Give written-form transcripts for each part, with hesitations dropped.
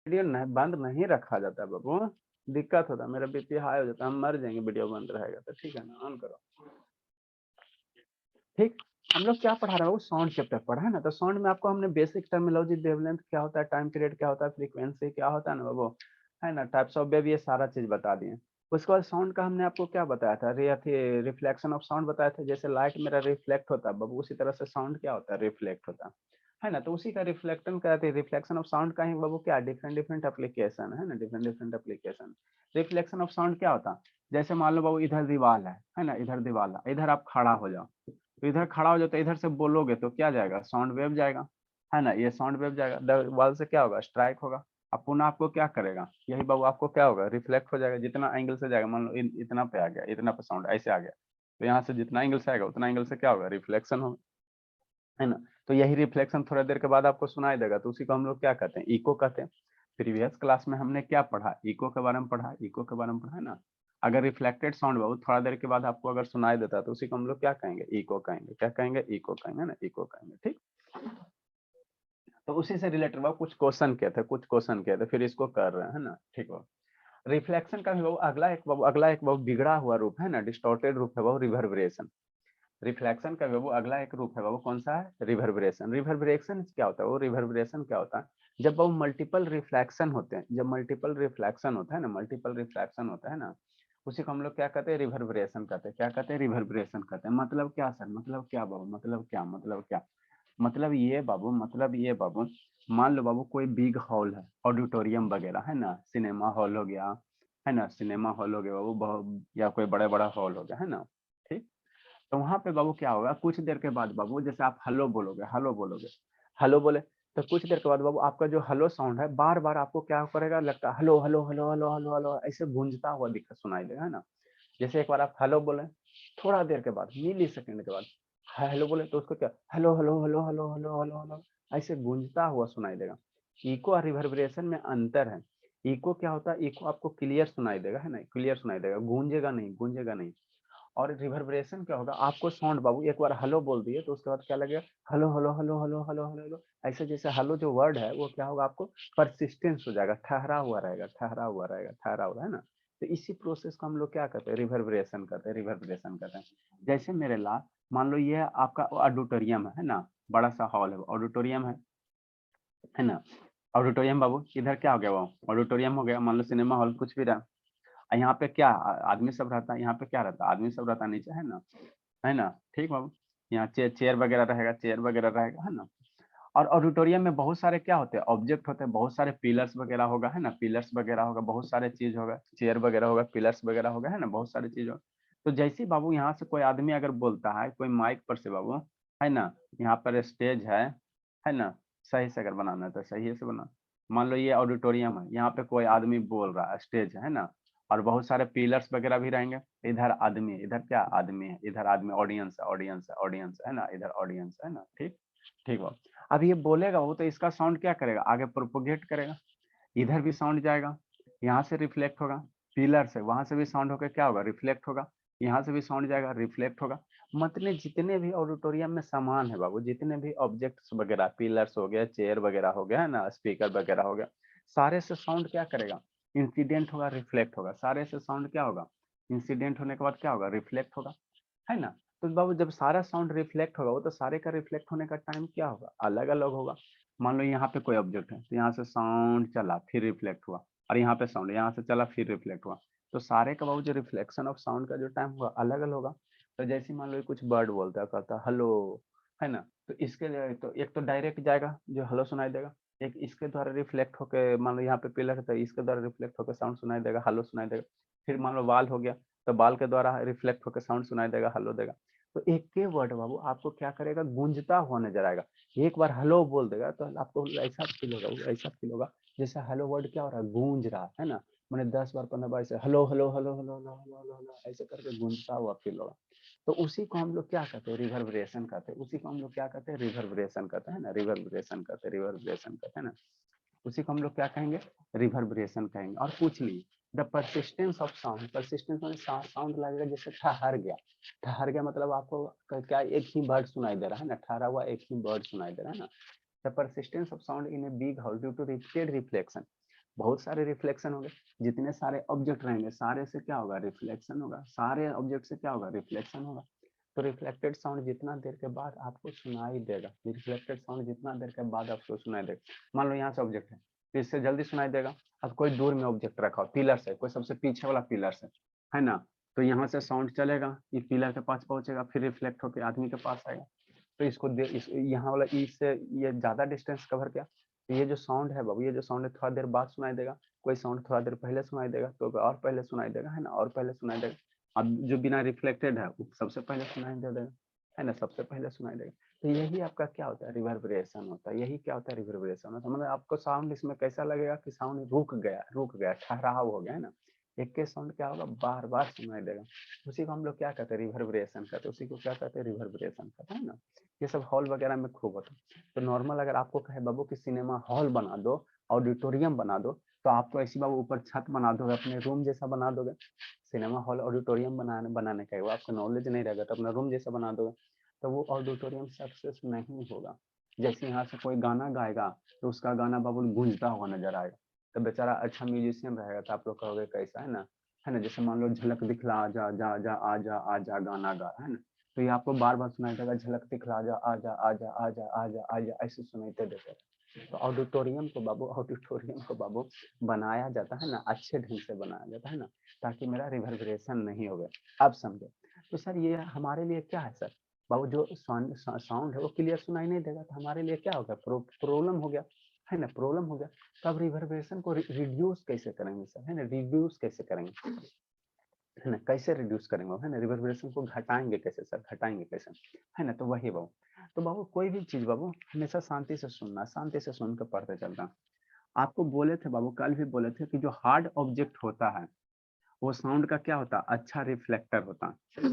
Video बंद नहीं रखा जाता है बाबू, दिक्कत होता है, मेरा बीपी हाई हो जाता है, हम मर जाएंगे वीडियो बंद रहेगा तो। ठीक है ना, ऑन करो। ठीक, हम लोग क्या पढ़ा रहे हैं, वो साउंड चैप्टर पढ़ा है ना। तो साउंड में आपको हमने बेसिक टर्मिनोलॉजी, वेवलेंथ क्या होता है, टाइम पीरियड क्या होता है, फ्रीक्वेंसी क्या होता है ना बाबू, है ना, टाइप्स ऑफ वेव, ये सारा चीज बता दिए। उसके बाद साउंड का हमने आपको क्या बताया था, रिफ्लेक्शन ऑफ साउंड बताया था। जैसे लाइट मेरा रिफ्लेक्ट होता है बाबू, उसी तरह से साउंड क्या होता है, रिफ्लेक्ट होता है ना। तो उसी का रिफ्लेक्शन कहते हैं, रिफ्लेक्शन ऑफ साउंड का ही बाबू क्या, डिफरेंट डिफरेंट एप्लीकेशन है ना, different different application. Reflection of sound क्या होता है, जैसे मान लो बाबू इधर दीवार है ना, इधर दीवार है, इधर आप खड़ा हो जाओ, तो इधर खड़ा हो जाओ तो इधर से बोलोगे तो क्या जाएगा, साउंड वेव जाएगा, है ना, ये साउंड वेव जाएगा, दीवार से क्या होगा, स्ट्राइक होगा। अब पुनः आपको क्या करेगा, यही बाबू आपको क्या होगा, रिफ्लेक्ट हो जाएगा, जितना एंगल से जाएगा, मान लो इतना पे आ गया, इतना पे साउंड ऐसे आ गया, तो यहाँ से जितना एंगल से आएगा उतना एंगल से क्या होगा, रिफ्लेक्शन होगा, है ना। तो यही रिफ्लेक्शन थोड़ा देर के बाद आपको सुनाई देगा, तो उसी को हम लोग क्या कहते हैं, इको कहते हैं। प्रीवियस क्लास में हमने क्या पढ़ा, इको के बारे में पढ़ा, इको के बारे में पढ़ा है ना। अगर रिफ्लेक्टेड साउंड बाबू थोड़ा देर के बाद आपको अगर सुनाई देता है तो उसी को हम लोग क्या कहेंगे, इको कहेंगे, क्या कहेंगे, इको कहेंगे ना, इको कहेंगे। ठीक, तो उसी से रिलेटेड बाबू कुछ क्वेश्चन किए थे, कुछ क्वेश्चन किए थे, फिर इसको कर रहे हैं ना। ठीक है, रिफ्लेक्शन का भी बाबू अगला एक बिगड़ा हुआ रूप है ना, डिस्टॉर्टेड रूप है बाबू, रिवर्बरेशन। रिफ्लेक्शन का वो अगला एक रूप है, वो कौन सा है, रिवर्बरेशन। रिवर्बरेशन क्या होता है, वो रिवर्बरेशन क्या होता है, जब वो मल्टीपल रिफ्लेक्शन होते हैं, जब मल्टीपल रिफ्लेक्शन होता है ना, मल्टीपल रिफ्लेक्शन होता है ना, उसी को हम लोग क्या कहते हैं, रिवर्बरेशन कहते हैं। क्या कहते हैं, रिवर्बरेशन कहते हैं। मतलब क्या सर, मतलब क्या बाबू, मतलब क्या, मतलब क्या, मतलब ये बाबू, मान लो बाबू कोई बिग हॉल है, ऑडिटोरियम वगैरह है ना, सिनेमा हॉल हो गया, है ना, सिनेमा हॉल हो गया बाबू, या कोई बड़ा बड़ा हॉल हो गया, है ना। ठीक, तो वहां पे बाबू क्या होगा, कुछ देर के बाद बाबू, जैसे आप हेलो बोलोगे, हेलो बोलोगे, हेलो बोले, तो कुछ देर के बाद बाबू आपका जो हेलो साउंड है बार बार आपको क्या करेगा, लगता है hello hello hello hello hello hello, ऐसे गूंजता हुआ दिखा सुनाई देगा, है ना। जैसे एक बार आप हेलो बोले, थोड़ा देर के बाद, मिली सेकंड के बाद हेलो बोले, तो उसको क्या, hello hello hello hello hello hello hello, ऐसे गूंजता हुआ सुनाई देगा। इको और रिवर्बरेशन में अंतर है। इको क्या होता है, इको आपको क्लियर सुनाई देगा, है ना, क्लियर सुनाई देगा, गूंजेगा नहीं, गूंजेगा नहीं। और रिवर्बरेशन क्या होगा, आपको साउंड बाबू एक बार हेलो बोल दिए तो उसके बाद क्या लगेगा, hello hello hello hello hello hello hello, ऐसे जैसे हेलो जो वर्ड है वो क्या होगा, आपको परसिस्टेंस हो जाएगा, ठहरा हुआ रहेगा, ठहरा हुआ रहेगा, ठहरा हुआ है ना। तो इसी प्रोसेस को हम लोग क्या कहते हैं, रिवर्बरेशन कहते हैं, रिवर्बरेशन कहते हैं। जैसे मेरे ला, मान लो ये आपका ऑडिटोरियम है ना, बड़ा सा हॉल है, ऑडिटोरियम है ना। ऑडिटोरियम बाबू इधर क्या हो गया, वो ऑडिटोरियम हो गया, मान लो सिनेमा हॉल कुछ भी रहा। यहाँ पे क्या आदमी सब रहता है, यहाँ पे क्या रहता है, आदमी सब रहता है नीचे, है ना, है ना। ठीक बाबू, यहाँ चेयर वगैरह रहेगा, चेयर वगैरह रहेगा, है ना। और ऑडिटोरियम में बहुत सारे क्या होते हैं, ऑब्जेक्ट होते हैं, बहुत सारे पिलर्स वगैरह होगा, है ना, पिलर्स वगैरह होगा, बहुत सारे चीज होगा, चेयर वगैरह होगा, पिलर्स वगैरह होगा, है ना, बहुत सारी चीज होगा। तो जैसे ही बाबू यहाँ से कोई आदमी अगर बोलता है, कोई माइक पर से बाबू, है ना, यहाँ पर स्टेज है ना, सही से अगर बनाना है तो सही से बना। मान लो ये ऑडिटोरियम है, यहाँ पे कोई आदमी बोल रहा है, स्टेज है ना, और बहुत सारे पिलर्स वगैरह भी रहेंगे। इधर आदमी है, इधर क्या आदमी है, इधर आदमी, ऑडियंस है, ऑडियंस है, ऑडियंस है ना, इधर ऑडियंस है ना। ठीक, ठीक बाबू, अब ये बोलेगा वो, तो इसका साउंड क्या करेगा, आगे प्रोपोगेट करेगा, इधर भी साउंड जाएगा, यहाँ से रिफ्लेक्ट होगा, पिलर से वहां से भी साउंड होकर क्या होगा, रिफ्लेक्ट होगा, यहाँ से भी साउंड जाएगा, रिफ्लेक्ट होगा। मतलब जितने भी ऑडिटोरियम में सामान है बाबू, जितने भी ऑब्जेक्ट्स वगैरह, पिलर्स हो गया, चेयर वगैरह हो गया, है ना, स्पीकर वगैरह हो गया, सारे से साउंड क्या करेगा, इंसिडेंट होगा, रिफ्लेक्ट होगा, सारे से साउंड क्या होगा, इंसिडेंट होने के बाद क्या होगा, रिफ्लेक्ट होगा, है ना। तो बाबू जब सारा साउंड रिफ्लेक्ट होगा, वो तो सारे का रिफ्लेक्ट होने का टाइम क्या होगा, अलग अलग होगा। मान लो यहाँ पे कोई ऑब्जेक्ट है, तो यहाँ से साउंड चला, फिर रिफ्लेक्ट हुआ, और यहाँ पे साउंड यहाँ से चला, फिर रिफ्लेक्ट हुआ। तो सारे का बाबू जो रिफ्लेक्शन ऑफ साउंड का जो टाइम होगा अलग अलग होगा। तो जैसे मान लो कुछ बर्ड बोलता है, कहता है हेलो, है ना, तो इसके लिए तो एक तो डायरेक्ट जाएगा जो हेलो सुनाई देगा, एक इसके द्वारा रिफ्लेक्ट होकर, मान लो यहाँ पे पिलर है तो इसके द्वारा रिफ्लेक्ट होकर साउंड सुनाई देगा, हेलो सुनाई देगा। फिर मान लो बाल हो गया, तो बाल के द्वारा रिफ्लेक्ट होकर साउंड सुनाई देगा, हेलो देगा। तो एक के वर्ड बाबू आपको क्या करेगा, गूंजता हुआ नजर आएगा। एक बार हेलो बोल देगा तो आपको ऐसा फील होगा, ऐसा फील होगा जैसे हेलो वर्ड क्या हो रहा है, गूंज रहा है ना। मैंने 10 बार 15 बार ऐसे hello hello hello hello hello hello hello ऐसे करके गूंजता हुआ फील होगा। तो उसी को हम लोग क्या कहते हैं, रिवर्बरेशन कहते हैं। उसी को हम लोग क्या कहते हैं, रिवर्बरेशन कहते हैं ना, रिवर्बरेशन कहते हैं, रिवर्बरेशन कहते हैं ना। उसी को हम लोग क्या कहेंगे, रिवर्बरेशन कहेंगे। और कुछ नहीं, the persistence of sound, persistence में साउंड लगेगा जैसे ठहर गया। ठहर गया मतलब आपको क्या एक ही वर्ड सुनाई दे रहा है ना, ठहरा हुआ एक ही वर्ड सुनाई दे रहा है ना। The persistence of sound in a big hall due to repeated reflection. बहुत सारे रिफ्लेक्शन होंगे, जितने सारे ऑब्जेक्ट रहेंगे सारे से क्या होगा, रिफ्लेक्शन होगा, सारे ऑब्जेक्ट से क्या होगा, रिफ्लेक्शन होगा। तो रिफ्लेक्टेड साउंड जितना देर के बाद आपको सुनाई देगा, रिफ्लेक्टेड साउंड जितना देर के बाद आपको सुनाई देगा, मान लो यहाँ से ऑब्जेक्ट है तो इससे जल्दी सुनाई देगा। अब कोई दूर में ऑब्जेक्ट रखा हो, पिलर से, कोई सबसे पीछे वाला पिलर से, है ना, तो यहाँ से साउंड चलेगा, ये पिलर के पास पहुंचेगा, फिर रिफ्लेक्ट होकर आदमी के पास आएगा। तो इसको यहाँ वाला इससे ये ज्यादा डिस्टेंस कवर किया, तो ये जो साउंड है बाबू, ये जो साउंड है थोड़ा देर बाद सुनाई देगा, कोई साउंड थोड़ा देर पहले सुनाई देगा तो और पहले सुनाई देगा, है ना, और पहले सुनाई देगा। अब जो बिना रिफ्लेक्टेड है वो सबसे पहले सुनाई दे देगा, है ना, सबसे पहले सुनाई देगा। तो यही आपका क्या होता है, रिवर्बरेशन होता है। यही क्या होता है, रिवर्बरेशन होता है। मतलब आपको साउंड इसमें कैसा लगेगा कि साउंड रुक गया, ठहराव हो गया, है ना, एक के साउंड क्या होगा, बार बार सुनाई देगा। उसी को हम लोग क्या कहते हैं, रिवर्बरेशन कहते हैं, उसी को क्या कहते हैं, रिवर्बरेशन कहते हैं ना। ये सब हॉल वगैरह में खूब होता है। तो नॉर्मल अगर आपको कहे बाबू कि सिनेमा हॉल बना दो, ऑडिटोरियम बना दो, तो आपको ऐसी बाबू ऊपर छत बना दोगे, अपने रूम जैसा बना दोगे। सिनेमा हॉल ऑडिटोरियम बनाने का वो आपको नॉलेज नहीं रहेगा तो अपना रूम जैसा बना दोगे, तो वो ऑडिटोरियम सक्सेस नहीं होगा। जैसे यहाँ से कोई गाना गाएगा तो उसका गाना बाबू गूंजता हुआ नजर आएगा, तो बेचारा अच्छा म्यूजिशियन रहेगा तो आप लोग कहोगे कैसा, है ना। जैसे मान लो झलक दिखला जा जा जा आजा आजा गाना गा, है ना, तो ये आपको बार बार सुनाई देगा, झलक दिखला जा आजा आजा आजा आजा आजा, ऐसे सुनाई देते। तो ऑडिटोरियम को बाबू बनाया जाता है ना, अच्छे ढंग से बनाया जाता है ना, ताकि मेरा रिवर्बरेशन नहीं हो गया। आप समझे। तो सर ये हमारे लिए क्या है सर, बाबू जो साउंड है वो क्लियर सुनाई नहीं देगा, तो हमारे लिए क्या हो गया, प्रॉब्लम हो गया, है ना, प्रॉब्लम हो गया। तो अब रिवर्बरेशन को रिड्यूस कैसे करेंगे सर, है ना, रिड्यूस कैसे करेंगे, है ना, कैसे रिड्यूस करेंगे, है ना, रिवर्बरेशन को घटाएंगे कैसे सर, घटाएंगे कैसे, है ना। तो वही बाबू, तो बाबू कोई भी चीज बाबू हमेशा शांति से सुनना, शांति से सुन कर पढ़ते चलना। आपको बोले थे बाबू, कल भी बोले थे कि जो हार्ड ऑब्जेक्ट होता है वो साउंड का क्या होता है, अच्छा रिफ्लेक्टर होता है।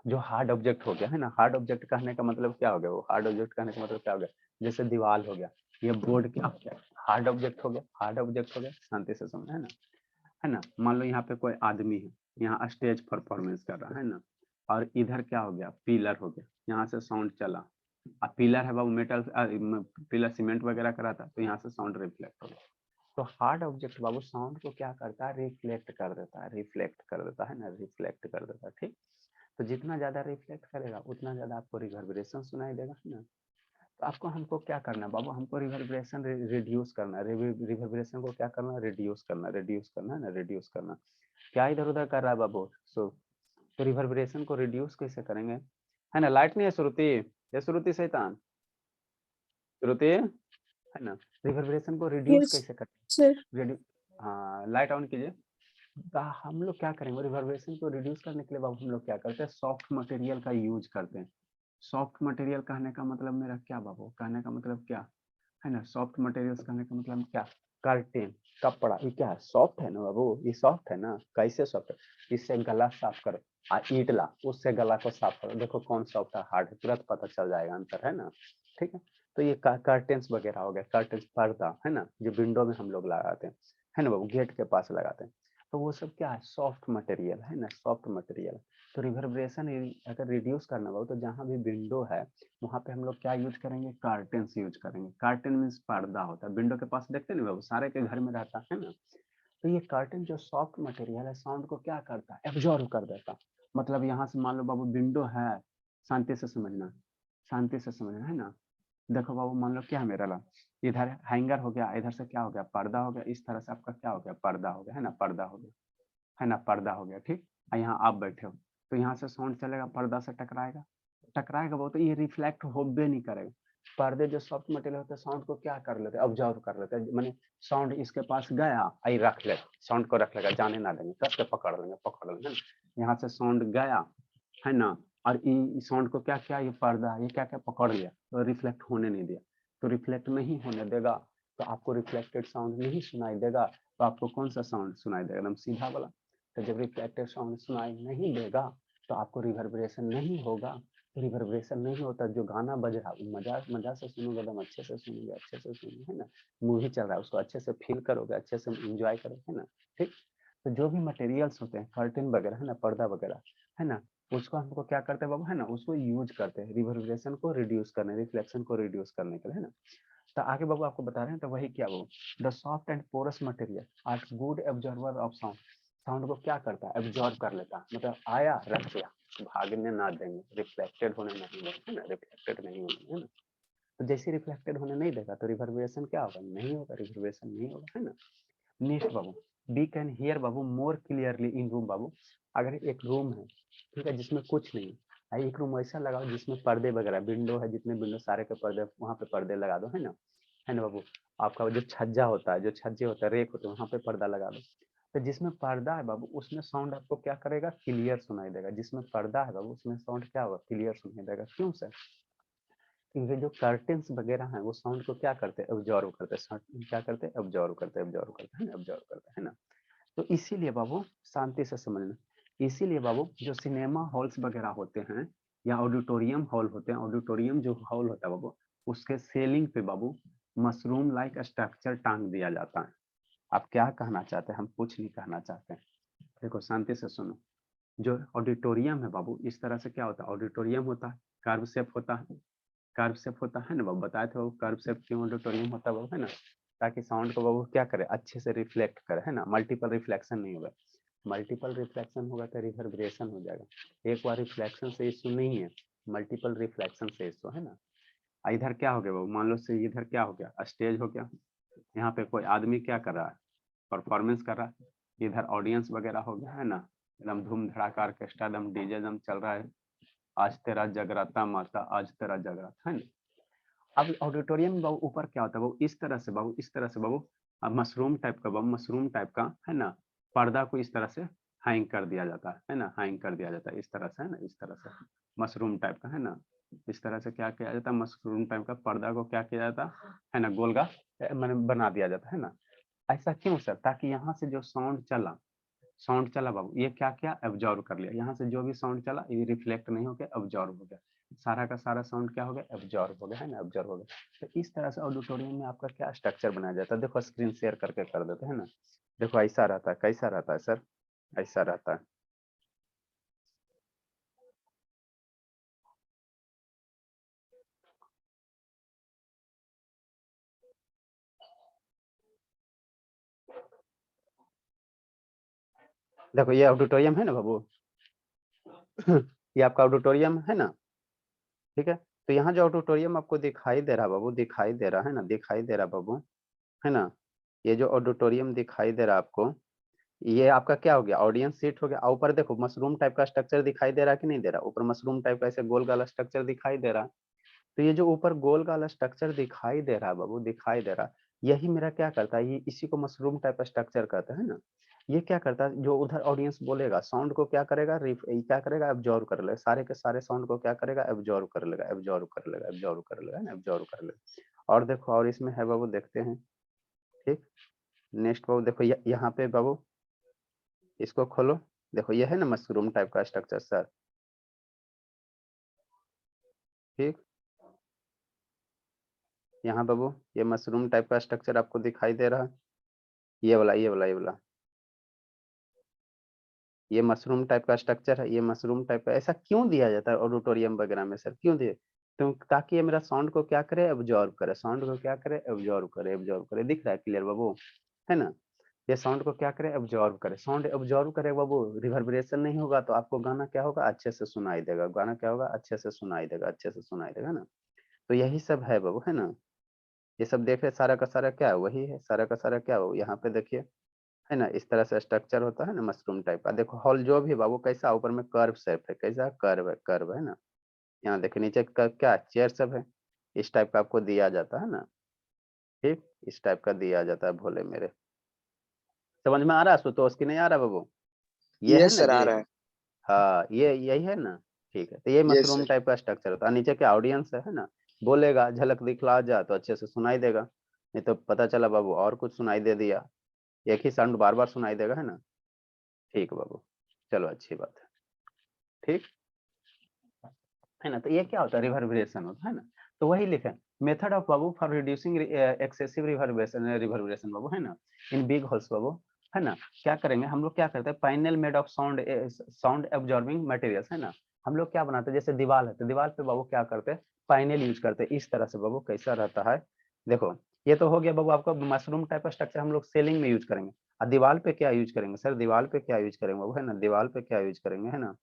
जो हार्ड ऑब्जेक्ट हो गया, है ना, हार्ड ऑब्जेक्ट कहने का मतलब क्या हो गया, वो हार्ड ऑब्जेक्ट कहने का मतलब क्या हो गया, जैसे दीवार हो गया, ये बोर्ड क्या हो गया, हार्ड ऑब्जेक्ट हो गया, हार्ड ऑब्जेक्ट हो गया, शांति से सुनना, है ना। मान लो यहाँ पे कोई आदमी है, यहाँ स्टेज परफॉर्मेंस कर रहा है ना, और इधर क्या हो गया, पिलर हो गया, यहाँ से साउंड चला, और पिलर है बाबू मेटल, पिलर सीमेंट वगैरह करा था, तो यहाँ से साउंड रिफ्लेक्ट हो गया। तो हार्ड ऑब्जेक्ट बाबू साउंड को क्या करता है, रिफ्लेक्ट कर देता है, रिफ्लेक्ट कर देता है ना, रिफ्लेक्ट कर देता है, ठीक। तो जितना ज्यादा रिफ्लेक्ट करेगा उतना ज्यादा आपको रिवर्बरेशन सुनाई देगा, है ना। तो आपको हमको क्या करना है बाबू, हमको रिवर्बरेशन रिड्यूस करना है, रिवर्बरेशन को क्या करना है, रिड्यूस करना, रिड्यूस करना, है ना, रिड्यूस करना। क्या इधर उधर कर रहा है बाबू, सो तो रिवर्बरेशन को रिड्यूस कैसे करेंगे, है ना। लाइट नहीं है श्रुति, ये श्रुति शैतान, श्रुति, है ना। रिवर्बरेशन को रिड्यूस यस कैसे सर। करेंगे, हाँ लाइट ऑन कीजिए। हम लोग क्या करेंगे, रिवर्बरेशन को रिड्यूस करने के लिए बाबू हम लोग क्या करते हैं, सॉफ्ट मटेरियल का यूज करते हैं। सॉफ्ट मटेरियल कहने का मतलब मेरा क्या बाबू, कहने का मतलब क्या, है ना, सॉफ्ट मटेरियल्स कहने का मतलब क्या, कर्टेन, कपड़ा, ये क्या है, सॉफ्ट है ना बाबू, ये सॉफ्ट है ना, कैसे सॉफ्ट है, इससे गला साफ करो, ईट ला उससे गला को साफ करो, देखो कौन सॉफ्ट है हार्ड है, तुरंत पता चल जाएगा अंतर, है ना, ठीक है। तो ये कर्टेन्स वगैरह हो गया, कर्टेन्स पर्दा, है ना, जो विंडो में हम लोग लगाते हैं, है ना बाबू, गेट के पास लगाते हैं, तो वो सब क्या है, सॉफ्ट मटेरियल, है ना, सॉफ्ट मटेरियल। तो रिवर्बरेशन अगर रिड्यूस करना हो तो जहाँ भी विंडो है वहाँ पे हम लोग क्या यूज करेंगे, कार्टेन्स यूज करेंगे। कार्टेन मीन्स पर्दा होता है, विंडो के पास देखते नहीं बाबू, सारे के घर में रहता है ना। तो ये कर्टेन जो सॉफ्ट मटेरियल है साउंड को क्या करता है, एब्जॉर्ब कर देता। मतलब यहाँ से मान लो बाबू विंडो है, शांति से समझना, शांति से समझना, है ना। देखो बाबू मान लो क्या है मेरा ला, इधर हैंगर हो गया, इधर से क्या हो गया, पर्दा हो गया, इस तरह से आपका क्या हो गया, पर्दा हो गया, है ना, पर्दा हो गया, है ना, पर्दा हो गया, ठीक। और यहाँ आप बैठे हो तो यहाँ से साउंड चलेगा, पर्दा से टकराएगा, टकराएगा वो, तो ये रिफ्लेक्ट होबे नहीं करेगा। पर्दे जो सॉफ्ट मटेरियल होते हैं साउंड को क्या कर लेते हैं, ऑब्जर्व कर लेते हैं, माने साउंड इसके पास गया आई रख ले, साउंड को रख लेगा, जाने ना देंगे, कस के पकड़ लेंगे, यहाँ से साउंड गया, है ना, और साउंड को क्या किया, ये पर्दा ये क्या क्या पकड़ लिया, तो रिफ्लेक्ट होने नहीं दिया। तो रिफ्लेक्ट नहीं होने देगा तो आपको रिफ्लेक्टेड साउंड नहीं सुनाई देगा, तो आपको कौन सा साउंड सुनाई देगा, एकदम सीधा वाला। तो जब रिफ्लेक्टेड साउंड सुनाई नहीं देगा तो आपको रिवर्बरेशन नहीं होगा। तो रिवर्बरेशन नहीं होता, जो गाना बज रहा है मजा मजा से सुनोगे, एकदम अच्छे से सुनोगे, अच्छे से सुनोगे, है ना। मूवी चल रहा है उसको अच्छे से फील करोगे, अच्छे से इंजॉय करोगे, है ना, ठीक। तो जो भी मटेरियल्स होते हैं, कर्टेन वगैरह, है ना, पर्दा वगैरह, है ना, उसको हमको क्या करते हैं बाबू, है ना, उसको यूज करते हैं रिवर्बरेशन को रिड्यूस करने, रिफ्लेक्शन को रिड्यूस करने के लिए, है ना। तो आगे बाबू आपको बता रहे हैं, तो वही क्या वो, the soft and porous material are good absorber of sound. Sound को क्या करता है, एब्जॉर्ब कर लेता है, मतलब आया रख गया, भागने ना देंगे, रिफ्लेक्टेड होने नहीं देंगे, है ना, रिफ्लेक्टेड नहीं होने, है ना। तो जैसे रिफ्लेक्टेड होने नहीं देगा तो रिवर्बरेशन क्या होगा, नहीं होगा, रिवर्बरेशन नहीं होगा, है ना। नेक्स्ट बाबू, वी कैन हियर बाबू मोर क्लियरली इन रूम बाबू। अगर एक रूम है, ठीक है, जिसमें कुछ नहीं है, एक रूम ऐसा लगाओ जिसमें पर्दे वगैरह, विंडो है, जितने विंडो सारे के पर्दे, वहाँ पे पर्दे लगा दो, है ना बाबू। आपका जो छज्जा होता है, जो छज्जे होता है, रेक होते हैं, वहाँ पे पर्दा लगा दो। तो जिसमें पर्दा है बाबू, उसमें साउंड आपको क्या करेगा, क्लियर सुनाई देगा। जिसमें पर्दा है बाबू, उसमें साउंड क्या होगा, क्लियर सुनाई देगा। क्यों सर, क्योंकि जो कर्टेन्स वगैरह हैं वो साउंड को क्या करते हैं, ऑब्जॉर्व करते हैं। क्या करते हैं, ऑब्जॉर्व करते हैं, ऑब्जॉर्व करते हैं, ऑब्जॉर्व करते हैं ना। तो इसीलिए बाबू शांति से समझना, इसीलिए बाबू जो सिनेमा हॉल्स वगैरह होते हैं या ऑडिटोरियम हॉल होते हैं, ऑडिटोरियम जो हॉल होता है बाबू, उसके सेलिंग पे बाबू मशरूम लाइक स्ट्रक्चर टांग दिया जाता है। आप क्या कहना चाहते हैं, हम कुछ नहीं कहना चाहते हैं। देखो शांति से सुनो, जो ऑडिटोरियम है बाबू, इस तरह से क्या होता है, ऑडिटोरियम होता है, कर्व शेप होता है, कर्व शेप होता है ना बाबू, बताए थे बाबू कर्व शेप क्यों ऑडिटोरियम होता है बाबू, है ना, ताकि साउंड को बाबू क्या करे, अच्छे से रिफ्लेक्ट करे, है ना, मल्टीपल रिफ्लेक्शन नहीं होगा। मल्टीपल रिफ्लेक्शन होगा तो रिवर्बरेशन हो जाएगा। एक बार रिफ्लेक्शन से इशू नहीं है, मल्टीपल रिफ्लेक्शन से इशू है ना। इधर क्या हो गया बाबू, मान लो से इधर क्या हो गया, स्टेज हो गया, यहाँ पे कोई आदमी क्या कर रहा है, परफॉर्मेंस कर रहा है, इधर ऑडियंस वगैरह हो गया, है ना, एकदम धूम धड़ाका ऑर्केस्ट्रा, एकदम डीजे एकदम चल रहा है, आज तेरा जगराता माता, आज तेरा जगराता, है ना। अब ऑडिटोरियम बाबू ऊपर क्या होता है बाबू, इस तरह से बाबू, इस तरह से बाबू मशरूम टाइप का बाबू, मशरूम टाइप का, है ना, पर्दा को इस तरह से हैंग कर दिया जाता है ना, हैंग कर दिया जाता है इस तरह से, है ना, इस तरह से मशरूम टाइप का, है ना, इस तरह से क्या किया जाता है, मशरूम टाइप का पर्दा को क्या किया जाता है ना, गोलगा मैंने बना दिया जाता है ना। ऐसा क्यों सर, ताकि यहाँ से जो साउंड चला, साउंड चला बाबू, ये क्या क्या एब्जॉर्व कर लिया, यहाँ से जो भी साउंड चला ये रिफ्लेक्ट नहीं होकर एब्जॉर्व हो गया, सारा का सारा साउंड क्या हो गया, एब्जॉर्व हो गया, है ना, एब्जॉर्व हो गया। तो इस तरह से ऑडिटोरियम में आपका क्या स्ट्रक्चर बनाया जाता है, देखो स्क्रीन शेयर करके कर देते हैं ना। देखो ऐसा रहता है, कैसा रहता है सर, ऐसा रहता है। देखो ये ऑडिटोरियम है ना बाबू, ये आपका ऑडिटोरियम है ना, ठीक है। तो यहाँ जो ऑडिटोरियम आपको दिखाई दे रहा है बाबू, दिखाई दे रहा है ना, दिखाई दे रहा बाबू, है ना, ये जो ऑडिटोरियम दिखाई दे रहा आपको, ये आपका क्या हो गया, ऑडियंस सीट हो गया। ऊपर देखो मशरूम टाइप का स्ट्रक्चर दिखाई दे रहा है कि नहीं दे रहा, ऊपर मशरूम टाइप का ऐसे गोल वाला स्ट्रक्चर दिखाई दे रहा। तो ये जो ऊपर गोल वाला स्ट्रक्चर दिखाई दे रहा है बाबू, दिखाई दे रहा, यही मेरा क्या करता है, ये इसी को मशरूम टाइप का स्ट्रक्चर कहते हैं ना। ये क्या करता है, जो उधर ऑडियंस बोलेगा साउंड को क्या करेगा, क्या करेगा, एब्जॉर्व कर लेगा, सारे के सारे साउंड को क्या करेगा, एब्जॉर्व कर लेगा, एब्जॉर्व कर लेगा, एब्जॉर्व कर लेगा ना, एब्जॉर्व कर लेगा। और देखो और इसमें है बाबू, देखते हैं, ठीक। नेक्स्ट बाबू देखो, यहाँ पे बाबू इसको खोलो, देखो ये है ना मशरूम टाइप का स्ट्रक्चर सर, ठीक। यहाँ बाबू ये मशरूम टाइप का स्ट्रक्चर आपको दिखाई दे रहा है, ये वाला, ये वाला, ये वाला, ये मशरूम टाइप का स्ट्रक्चर है, ये मशरूम टाइप का। ऐसा क्यों दिया जाता है ऑडिटोरियम वगैरह में सर, क्यों दिए, तो ताकि ये मेरा साउंड को क्या करे, एब्जॉर्व करे, साउंड को क्या करे, एब्जॉर्व करे, एब्जॉर्व करे, दिख रहा है क्लियर बाबू, है ना। ये साउंड को क्या करे, एब्जॉर्व करे, साउंड एब्जॉर्व करे बाबू, रिवर्बरेशन नहीं होगा तो आपको गाना क्या होगा, अच्छे से सुनाई देगा, गाना क्या होगा, अच्छे से सुनाई देगा, अच्छे से सुनाई देगा ना। तो यही सब है बाबू, है ना। ये सब देख रहे, सारा का सारा क्या है, वही है, सारा का सारा क्या हो, यहाँ पे देखिए, है ना, इस तरह से स्ट्रक्चर होता है ना मशरूम टाइप का। देखो हॉल जो भी बाबू कैसा, ऊपर में कर्व शेप है, कैसा कर्व है, कर्व है ना। यहाँ देखिए नीचे का क्या चेयर सब है, इस टाइप का आपको दिया जाता है ना, ठीक, इस टाइप का दिया जाता है भोले मेरे। समझ में आ रहा है सुतोष की नहीं आ रहा बाबू, ये है यस ना सर, आ जी। रहा है। हाँ ये यही है ना, ठीक है। तो ये यस मशरूम सर। टाइप का स्ट्रक्चर होता है, नीचे क्या ऑडियंस है ना, बोलेगा, झलक दिखला जा तो अच्छे से सुनाई देगा, नहीं तो पता चला बाबू और कुछ सुनाई दे दिया, एक ही साउंड बार बार सुनाई देगा, है ना। ठीक बाबू, चलो अच्छी बात है, ठीक है ना। तो ये क्या होता है, रिवर्बरेशन होता है ना। तो वही लिखे, मेथड ऑफ बाबू for reducing excessive reverberation, reverberation बाबू, है ना, इन बिग हॉल्स बाबू, है ना। क्या करेंगे हम लोग, क्या करते हैं, panel made of sound, sound absorbing materials, है ना। हम लोग क्या बनाते हैं, जैसे दीवार है तो दीवार पे बाबू क्या करते हैं, पैनल यूज करते हैं, इस तरह से बाबू कैसा रहता है, देखो ये तो हो गया बाबू आपका मशरूम टाइप स्ट्रक्चर हम लोग सेलिंग में यूज करेंगे। और दीवार पे क्या यूज करेंगे सर, दीवार पे क्या यूज करेंगे बाबू, है ना, दीवार पे क्या यूज करेंगे, है ना,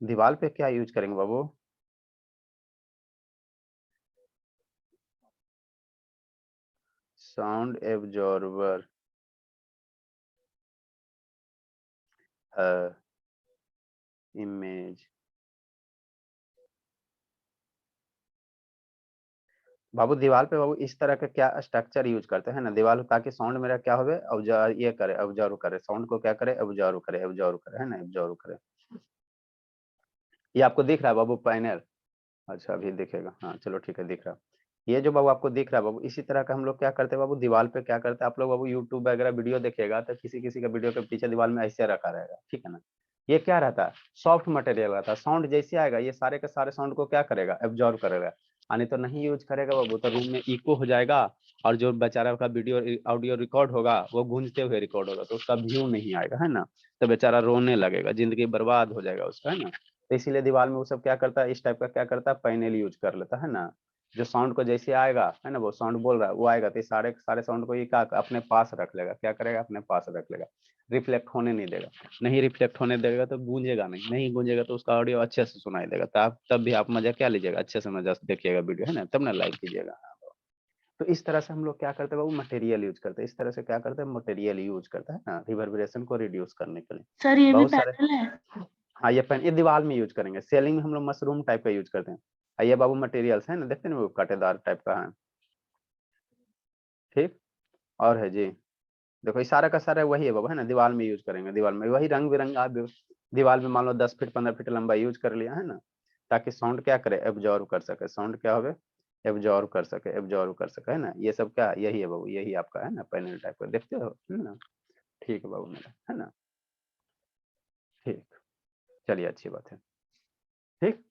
दीवार पे क्या यूज करेंगे बाबू, साउंड एब्जॉर्बर, इमेज। बाबू दीवार पे बाबू इस तरह का क्या स्ट्रक्चर यूज करते हैं ना दीवार, ताकि साउंड मेरा क्या होवे, ऑब्जर्व ये करे, ऑब्जर्व करे, साउंड को क्या करे, ऑब्जर्व करे, ऑब्जर्व करे, है ना, ऑब्जर्व करे। ये आपको दिख रहा है बाबू पैनल? अच्छा अभी दिखेगा, हाँ चलो ठीक है, दिख रहा है। ये जो बाबू आपको दिख रहा है बाबू, इसी तरह का हम लोग क्या करते हैं बाबू, दीवार पे क्या करते हैं, आप लोग बाबू यूट्यूब वगैरह वीडियो देखिएगा तो किसी किसी का वीडियो के पीछे दीवार में ऐसे रखा रहेगा, ठीक है ना। ये क्या रहता है, सॉफ्ट मटेरियल रहता है, साउंड जैसे आएगा ये सारे के सारे साउंड को क्या करेगा, एब्जॉर्व करेगा। यानी तो नहीं यूज करेगा बाबू तो रूम में इको हो जाएगा, और जो बेचारा का वीडियो ऑडियो रिकॉर्ड होगा वो गूंजते हुए रिकॉर्ड होगा, तो उसका व्यू नहीं आएगा, है ना, तो बेचारा रोने लगेगा, जिंदगी बर्बाद हो जाएगा उसका, है ना। तो इसीलिए दीवार में वो सब क्या करता है, इस टाइप का क्या करता है, पैनल यूज कर लेता है ना। जो साउंड को जैसे आएगा, है ना, वो साउंड बोल रहा है वो आएगा तो सारे सारे साउंड को ये क्या अपने पास रख लेगा, क्या करेगा, अपने पास रख लेगा, रिफ्लेक्ट होने नहीं देगा। नहीं रिफ्लेक्ट होने देगा तो गूंजेगा नहीं, नहीं गूंजेगा तो उसका ऑडियो अच्छे से सुनाई देगा, तो आप तब भी आप मजा क्या लीजिएगा, अच्छे से मजा देखिएगा वीडियो, है ना, तब ना लाइक कीजिएगा। तो इस तरह से हम लोग क्या करते हैं बाबू, मटेरियल यूज करते हैं, इस तरह से क्या करते हैं, मटेरियल यूज करता है ना रिवर्बरेशन को रिड्यूस करने के लिए। सर ये भी बहुत सारे, पैनल है? हाँ ये पेन ये दीवार में यूज करेंगे, सेलिंग में हम लोग मशरूम टाइप का यूज करते हैं। ये बाबू मटेरियल्स है ना, देखते हैं ना वो कांटेदार टाइप का है, ठीक। और है जी, देखो ये सारा का सारा वही है बाबू, है ना, दीवार में यूज करेंगे, दीवार में वही रंग बिरंगा दीवार में मान लो 10 फीट 15 फीट लंबा यूज कर लिया, है ना, ताकि साउंड क्या करे, एब्जॉर्व कर सके, साउंड क्या होवे, एब्जॉर्व कर सके, एब्जॉर्व कर सके, है ना, ये सब क्या यही है बाबू, यही आपका है ना पैनल टाइप का, देखते हो, है ना। ठीक है बाबू मेरा, है ना, ठीक, चलिए अच्छी बात है, ठीक।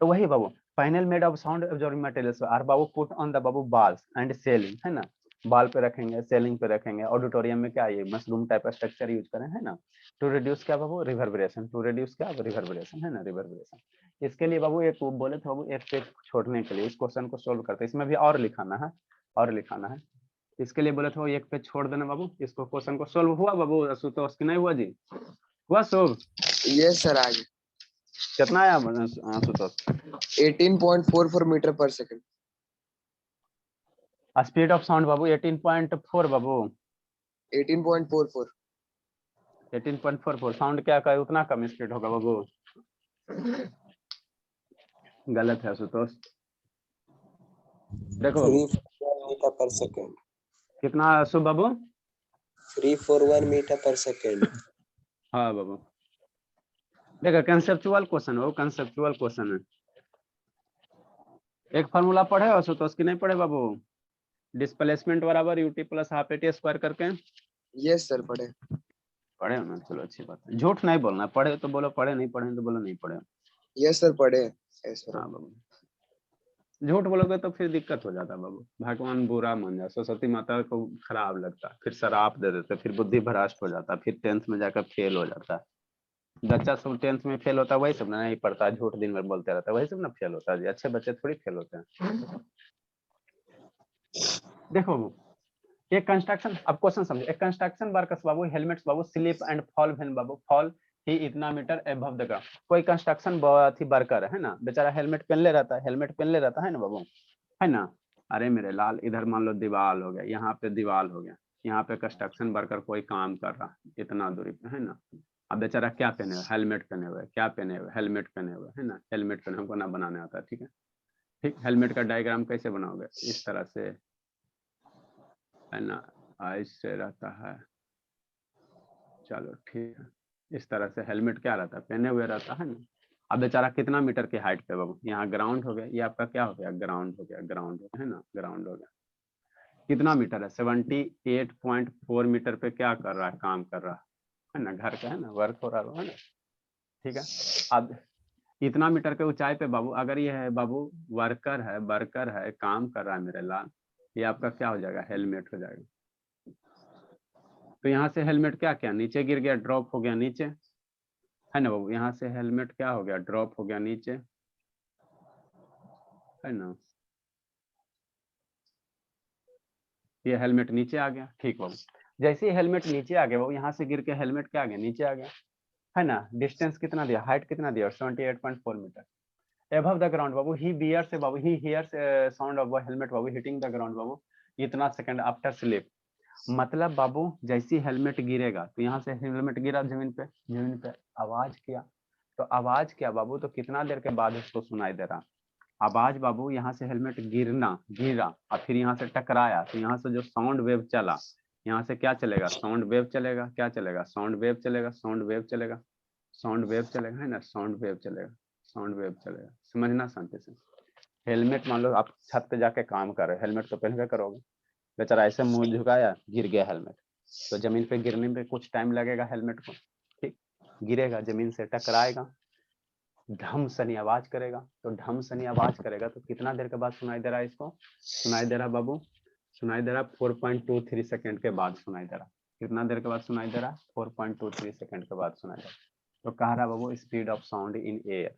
तो वही बाबू panel made of sound absorbing materials are बाबू पुट ऑन द बाबू बाल्स एंड सेलिंग, है ना, बाल पे रखेंगे, सेलिंग पे रखेंगे, ऑडिटोरियम में क्या ये मशरूम टाइप का स्ट्रक्चर यूज करें, है ना, टू रिड्यूस क्या बाबू, रिवर्बरेशन, टू रिड्यूस क्या, रिवर्बरेशन, है ना, रिवर्बरेशन। इसके लिए बाबू एक बोले थे बाबू, एक पेज छोड़ने के लिए इस क्वेश्चन को सोल्व करते, इसमें भी और लिखाना है, और लिखाना है। इसके लिए बोले थे वो एक पेज छोड़ देना बाबू, इसको क्वेश्चन को सोल्व हुआ बाबू, आशुतोष की नहीं हुआ जी, हुआ सोल्व? यस सर आगे कितना आया आशुतोष? 18.44 मीटर पर second. Speed of sound Babu 18.4 Babu, 18.44। 18.44 sound क्या का उतना कम स्पीड होगा बाबू, गलत है आशुतोष। देखो 341 मीटर पर सेकंड। कितना अशुभ बाबू, 341 मीटर पर सेकंड। हाँ बाबू, देखो कंसेप्चुअल क्वेश्चन है, कंसेप्चुअल क्वेश्चन है। एक फार्मूला पढ़े आशुतोष की नहीं पढ़े बाबू, डिस्प्लेसमेंट बराबर UT plus half eighty square करके, यस सर पढ़े। पढ़े हो ना, चलो अच्छी बात है, झूठ नहीं बोलना, पढ़े तो बोलो पढ़े, नहीं पढ़े तो बोलो नहीं पढ़े। यस सर पढ़े। Yes sir. हाँ बाबू, झूठ बोलोगे तो फिर दिक्कत हो जाता है बाबू, भगवान बुरा मान जाए, सरस्वती माता को खराब लगता, फिर शराप दे देते, फिर बुद्धि भ्रष्ट हो जाता, फिर 10th में जाकर फेल हो जाता है। बच्चा सब 10th में फेल होता है, वही सब ना नहीं पढ़ता, झूठ दिन भर बोलते रहता है, वही सब ना फेल होता है, अच्छे बच्चे थोड़ी फेल होते हैं। देखो बाबू एक कंस्ट्रक्शन, अब क्वेश्चन समझो, एक कंस्ट्रक्शन वर्कर्स बाबू हेलमेट्स बाबू स्लिप एंड फॉल व्हेन बाबू फॉल ही इतना मीटर अबव द ग्राउंड। कोई कंस्ट्रक्शन थी वर्कर है ना, बेचारा हेलमेट पहन ले रहता है, हेलमेट पहन ले रहता है ना बाबू, है ना। अरे मेरे लाल इधर मान लो दीवार हो गया, यहाँ पे दीवार हो गया, यहाँ पे कंस्ट्रक्शन वर्कर कोई काम कर रहा इतना दूरी पे, है ना। अब बेचारा क्या पहने हुए, हेलमेट पहने हुए, क्या पहने हुए, हेलमेट पहने हुए, है ना, हेलमेट पहने, हमको ना बनाने आता है, ठीक है। ठीक, हेलमेट का डायग्राम कैसे बनाओगे, इस तरह से, है ना, ऐसे रहता है, चलो ठीक है, इस तरह से हेलमेट क्या रहता है, पहने हुए रहता है ना। अब बेचारा कितना मीटर की हाइट पे बाबू, यहाँ ग्राउंड हो गया, ये आपका क्या हो गया, ग्राउंड हो गया, ग्राउंड हो गया, है ना, ग्राउंड हो गया, कितना मीटर है, 78.4 मीटर पे क्या कर रहा है, काम कर रहा है ना, घर का है ना, वर्क हो रहा है ना, ठीक है। अब इतना मीटर के ऊंचाई पे बाबू, अगर ये है बाबू वर्कर है, काम कर रहा है मेरे लाल, ये आपका क्या हो जाएगा, हेलमेट हो जाएगा। तो यहाँ से हेलमेट क्या क्या नीचे गिर गया, ड्रॉप हो गया नीचे, है ना बाबू, यहाँ से हेलमेट क्या हो गया, ड्रॉप हो गया नीचे, है ना। ये हेलमेट नीचे आ गया, ठीक बाबू। जैसे ही हेलमेट नीचे आ गया बाबू, यहाँ से गिर के हेलमेट क्या आ गया, नीचे आ गया, है ना। डिस्टेंस कितना दिया, हाइट कितना दिया, 78.4 मीटर above the ground बाबू। he bears बाबू, he hears sound of helmet बाबू hitting the ground बाबू इतना सेकंड आफ्टर स्लिप। मतलब बाबू जैसे ही हेलमेट गिरेगा, तो यहाँ से हेलमेट गिरा जमीन पे आवाज किया, तो आवाज किया बाबू, तो कितना देर के बाद उसको सुनाई दे रहा आवाज बाबू। यहाँ से हेलमेट गिरा और फिर यहाँ से टकराया, तो यहाँ से जो साउंड वेव चला, यहाँ से क्या चलेगा, साउंड वेव चलेगा, क्या चलेगा, साउंड वेव चलेगा, साउंड वेव चलेगा, साउंड वेव चलेगा, है ना, साउंड वेव चलेगा, साउंड वेव चलेगा। समझना शांति से। हेलमेट मान लो आप छत पे जाके काम कर रहे हो, हेलमेट तो पहनबे करोगे, बेचारा ऐसे मुंह झुकाया, गिर गया हेलमेट, तो जमीन पे गिरने में कुछ टाइम लगेगा हेलमेट को, ठीक। गिरेगा, जमीन से टकराएगा, ढम सनी आवाज करेगा, तो ढम सनी आवाज करेगा तो कितना देर के बाद सुनाई दे रहा है इसको, सुनाई दे रहा बाबू, सुनाई दे रहा 4.23 सेकंड के बाद सुनाई दे रहा। कितना देर के बाद सुनाई दे रहा, 4.23 सेकंड के बाद सुनाई दे रहा। तो कह रहा बाबू speed of sound in air,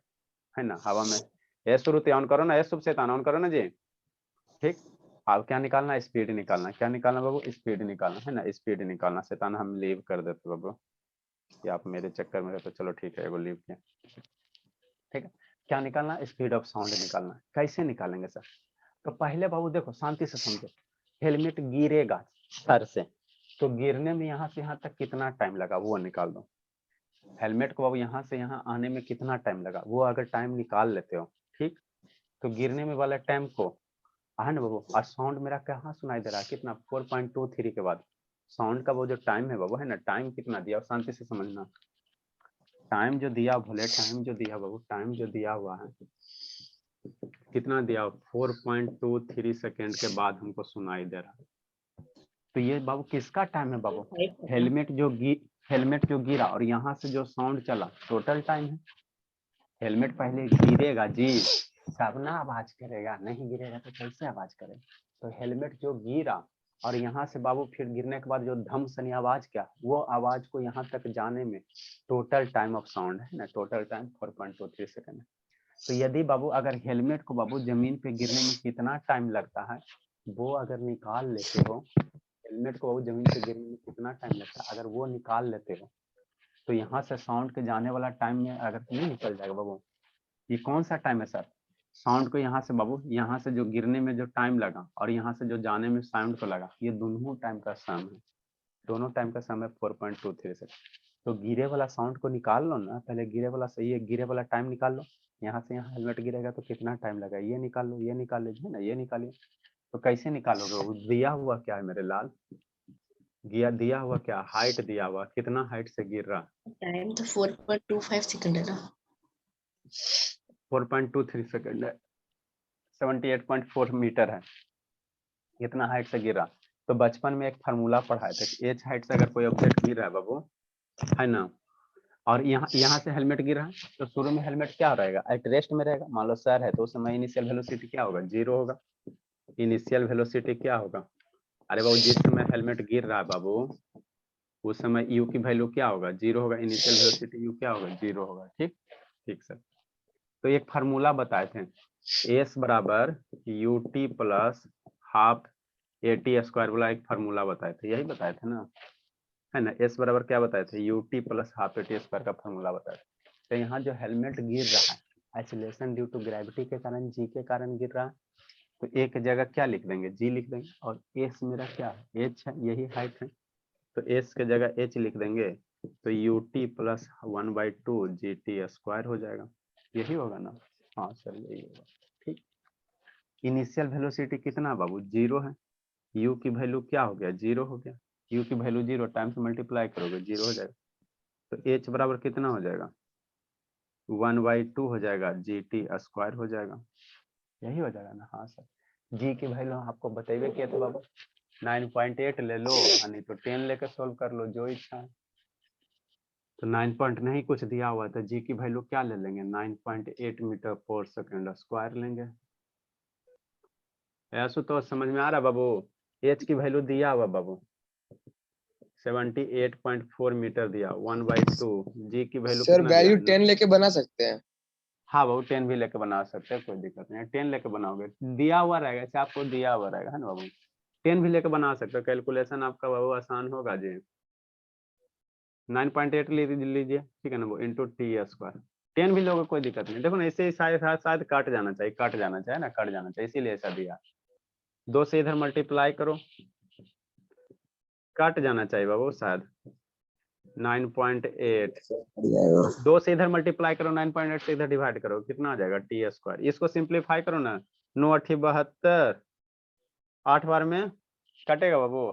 है ना, हवा में। ए श्रुति ऑन करो ना, ए शुभ शैतान ऑन करो ना जी, ठीक। अब क्या निकालना, स्पीड निकालना, क्या निकालना बाबू, स्पीड निकालना, है ना, स्पीड निकालना। शैतान हम लीव कर देते बाबू, कि आप मेरे चक्कर में, तो चलो ठीक है, वो लीव किया, ठीक है। क्या निकालना, स्पीड ऑफ साउंड निकालना। कैसे निकालेंगे सर, तो पहले बाबू देखो शांति से समझो, हेलमेट गिरेगा सर से, तो गिरने में यहाँ से यहाँ तक कितना टाइम लगा वो निकाल दो। हेलमेट को बाबू यहाँ से यहाँ आने में कितना टाइम लगा, वो अगर टाइम निकाल लेते हो, ठीक, तो गिरने में वाला टाइम को, है ना बाबू। और साउंड मेरा कहाँ सुनाई दे रहा है, कितना, 4.23 के बाद साउंड का वो जो टाइम है बाबू, है ना, टाइम कितना दिया, और शांति से समझना, टाइम जो दिया भोले, टाइम जो दिया बाबू, टाइम जो दिया हुआ है कितना दिया, 4.23 सेकेंड के बाद हमको सुनाई दे रहा। तो ये बाबू किसका टाइम है बाबू, हेलमेट जो गिरा और यहाँ से जो साउंड चला, टोटल टाइम है। हेलमेट पहले गिरेगा जी, तब ना आवाज करेगा, नहीं गिरेगा तो कैसे आवाज करेगा। तो हेलमेट जो गिरा और यहाँ से बाबू फिर गिरने के बाद जो धम सनी आवाज क्या, वो आवाज को यहाँ तक जाने में टोटल टाइम ऑफ साउंड, है ना, टोटल टाइम 4.23 सेकंड है। तो यदि बाबू अगर हेलमेट को बाबू जमीन पे गिरने में कितना टाइम लगता है, वो अगर निकाल लेते हो, हेलमेट को बाबू जमीन पे गिरने में कितना टाइम लगता है, अगर वो निकाल लेते हो, तो यहाँ से साउंड के जाने वाला टाइम में अगर नहीं निकल जाएगा बाबू, ये कौन सा टाइम है सर, साउंड को यहाँ से बाबू, यहाँ से जो गिरने में जो टाइम लगा और यहाँ से जो जाने में साउंड को लगा, ये दोनों टाइम का सम है, दोनों टाइम का सम है 4.23 से। तो गिरे वाला साउंड को निकाल लो ना, पहले गिरे वाला सही है, गिरे वाला टाइम निकाल लो, यहाँ से यहाँ हेलमेट गिरेगा तो कितना टाइम लगा, ये निकाल लो, ये निकाल लीजिए ना, ये निकालिए। तो कैसे निकालोगे, वो दिया हुआ क्या है मेरे लाल, दिया हुआ क्या, हाइट दिया हुआ, कितना हाइट से गिर रहा, टाइम तो 4.25 सेकंड है ना, 4.23 सेकंड है, 78.4 मीटर है, कितना हाइट से गिरा। तो बचपन में एक फार्मूला पढ़ाए थे, एच हाइट से अगर कोई ऑब्जेक्ट गिर रहा है बाबू, है ना, और यहाँ से हेलमेट गिरा है, तो शुरू में हेलमेट क्या रहेगा, एट रेस्ट में रहेगा। मान लो सर है तो उस समय इनिशियल वेलोसिटी क्या होगा, 0 होगा। इनिशियल वेलोसिटी क्या होगा, अरे बाबू जिस समय हेलमेट गिर रहा है बाबू, उस समय यू की वैल्यू क्या होगा, 0 होगा। इनिशियल वेलोसिटी यू क्या होगा, 0 होगा, ठीक, ठीक सर। तो एक फार्मूला बताए थे, एस बराबर U T plus half A T square वाला एक फार्मूला बताए थे, यही बताए थे ना, है ना। एस बराबर क्या बताए थे, U T plus half A T square का फार्मूला बताए थे। तो यहाँ जो हेलमेट गिर रहा है, एक्सीलरेशन ड्यू टू ग्रेविटी के कारण, जी के कारण गिर रहा है, तो एक जगह क्या लिख देंगे, जी लिख देंगे, और एस मेरा क्या है, एच है, यही हाइट है, तो एस के जगह एच लिख देंगे, तो U T plus 1/2 G T square हो जाएगा, यही होगा ना, हाँ सर यही होगा, ठीक। इनिशियल वेलोसिटी कितना बाबू, 0 है, यू की वैल्यू क्या हो गया, 0 हो गया, यू की वैल्यू 0, टाइम से मल्टीप्लाई करोगे 0 हो जाएगा, तो एच बराबर कितना हो जाएगा, 1/2 हो जाएगा, जी टी स्क्वायर हो जाएगा, यही हो जाएगा ना, हाँ सर। जी की वैल्यू आपको बताइए किया था बाबू, 9.8 ले लो, नहीं तो 10 लेकर सोल्व कर लो, जो इच्छा है। तो 9 पॉइंट नहीं कुछ दिया हुआ है, तो जी की वैल्यू क्या ले लेंगे, 9.8 मीटर पर सेकंड स्क्वायर लेंगे। ऐसा तो समझ में आ रहा बाबू, एच की वैल्यू दिया हुआ बाबू 78.4 मीटर दिया, 1/2, जी की वैल्यू सर कितना दिया वैल्यू है 10 लेके बना सकते हैं। हाँ बाबू 10 भी लेके बना सकते हैं, कोई दिक्कत नहीं है। 10 लेके बनाओगे, दिया हुआ रहेगा, ऐसे आपको दिया हुआ रहेगा, है ना बाबू। 10 भी लेके बना सकते हो, कैलकुलेशन आपका बाबू आसान होगा जी। 9.8 लीजिए, ठीक है ना वो, इंटू टी स्क्वायर। 10 भी लोगे कोई दिक्कत नहीं। देखो ना, इससे शायद कट जाना चाहिए, कट जाना चाहिए ना, कट जाना चाहिए, इसीलिए ऐसा दिया। 2 से इधर मल्टीप्लाई करो, कट जाना चाहिए बाबू शायद 9.8। 2 से इधर मल्टीप्लाई करो, 9.8 से इधर डिवाइड करो, कितना आ जाएगा टी स्क्वायर। इसको सिंप्लीफाई करो ना, 9 8 72, 8 बार में कटेगा बाबू,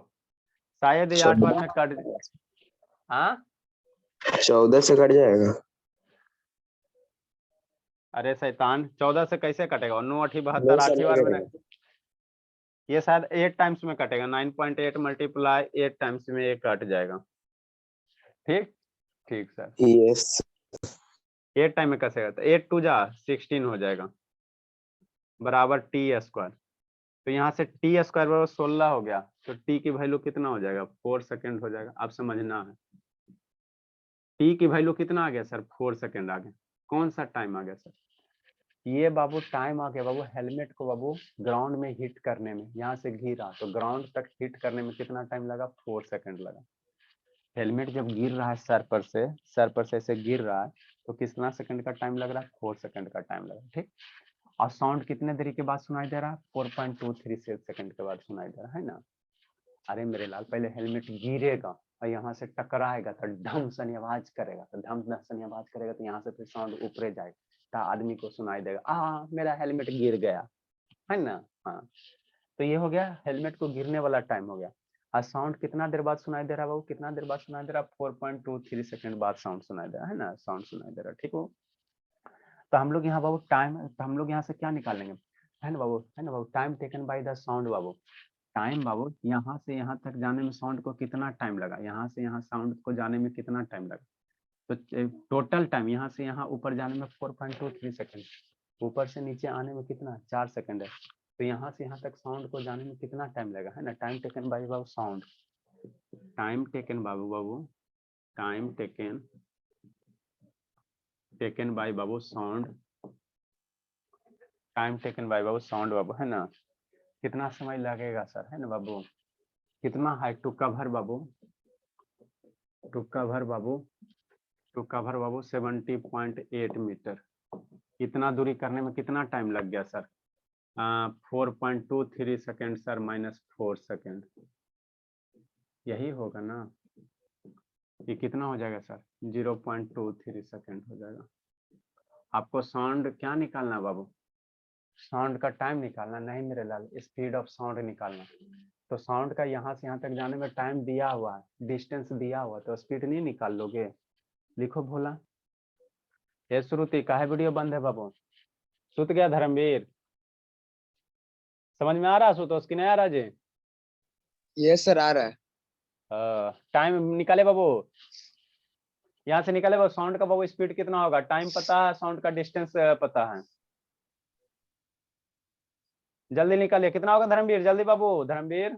शायद ये 8 बार में कट। हाँ 14 से कट जाएगा। अरे शैतान, 14 से कैसे कटेगा? 9 8 72, 9 से 8 नहीं बार में कटेगा। ये शायद 8 टाइम्स में कटेगा। 9.8 मल्टीप्लाई 8 टाइम्स में ये कट जाएगा। ठीक ठीक सर, यस 8 टाइम में कसेगा तो 8 2 जा 16 हो जाएगा, बराबर टी स्क्वायर। तो यहाँ से टी स्क्वायर बराबर 16 हो गया, तो टी की वैल्यू कितना हो जाएगा? 4 सेकेंड हो जाएगा। आप समझना है, टी की वैल्यू कितना आ गया सर? 4 सेकेंड आ गया। कौन सा टाइम आ गया सर? ये बाबू टाइम आ गया बाबू, हेलमेट को बाबू ग्राउंड में हिट करने में। यहाँ से गिरा तो ग्राउंड तक हिट करने में कितना टाइम लगा? 4 सेकेंड लगा। हेलमेट जब गिर रहा है सर पर से ऐसे गिर रहा है, तो कितना सेकंड का टाइम लग रहा है? 4 सेकंड का टाइम लग रहा है। ठीक, और साउंड कितने देरी के बाद सुनाई दे रहा है? 4.23 सेकंड के बाद सुनाई दे रहा है ना। अरे मेरे लाल, पहले हेलमेट गिरेगा और यहाँ से टकराएगा तो ढम सनी आवाज करेगा, तो ढम सनी आवाज करेगा, तो यहाँ से फिर साउंड ऊपरे जाएगा, तो आदमी को सुनाई देगा, मेरा हेलमेट गिर गया, है ना। हाँ, तो ये हो गया हेलमेट को गिरने वाला टाइम हो गया। और साउंड कितना देर बाद सुनाई दे रहा है बाबू? कितना देर बाद सुनाई दे रहा है? 4.23 सेकंड बाद साउंड सुनाई दे रहा है ना, साउंड सुनाई दे रहा है। ठीक हो, तो हम लोग यहाँ बाबू टाइम, तो हम लोग यहाँ से क्या निकालेंगे, है ना बाबू, है ना बाबू, time taken by the sound बाबू। टाइम बाबू यहाँ से यहाँ तक जाने में साउंड को कितना टाइम लगा, यहाँ से यहाँ साउंड को जाने में कितना टाइम लगा, तो टोटल टाइम यहाँ से यहाँ ऊपर जाने में 4.23 सेकंड, ऊपर से नीचे आने में कितना? 4 सेकंड है। तो यहाँ से यहाँ तक साउंड को जाने में कितना टाइम लगा, है ना। टाइम टेकन बाय बाबू साउंड, टाइम टेकन बाबू टाइम टेकन बाय बाबू साउंड, टाइम टेकन बाय बाबू साउंड बाबू, है ना। कितना समय लगेगा सर, है ना बाबू, कितना है टू कवर बाबू, टू कवर बाबू 70.8 मीटर। इतना दूरी करने में कितना टाइम लग गया सर? 4.23 सेकेंड सर, -4 सेकेंड, यही होगा ना। ये कितना हो जाएगा सर? 0.23 सेकेंड हो जाएगा। आपको साउंड क्या निकालना बाबू? साउंड का टाइम निकालना नहीं मेरे लाल, स्पीड ऑफ साउंड निकालना। तो साउंड का यहाँ से यहाँ तक जाने में टाइम दिया हुआ है, डिस्टेंस दिया हुआ, तो स्पीड नहीं निकाल लोगे? लिखो भोला। ये श्रुति का है, वीडियो बंद है बाबू। सुत गया धर्मवीर, समझ में आ रहा सुतोष की नहीं आ रहा जी? यस सर आ रहा है। टाइम निकाले बाबू, यहाँ से निकाले बाबू। साउंड का बाबू स्पीड कितना होगा? टाइम पता है, साउंड का डिस्टेंस पता है, जल्दी निकालिए। कितना होगा धर्मवीर? जल्दी बाबू, धर्मवीर।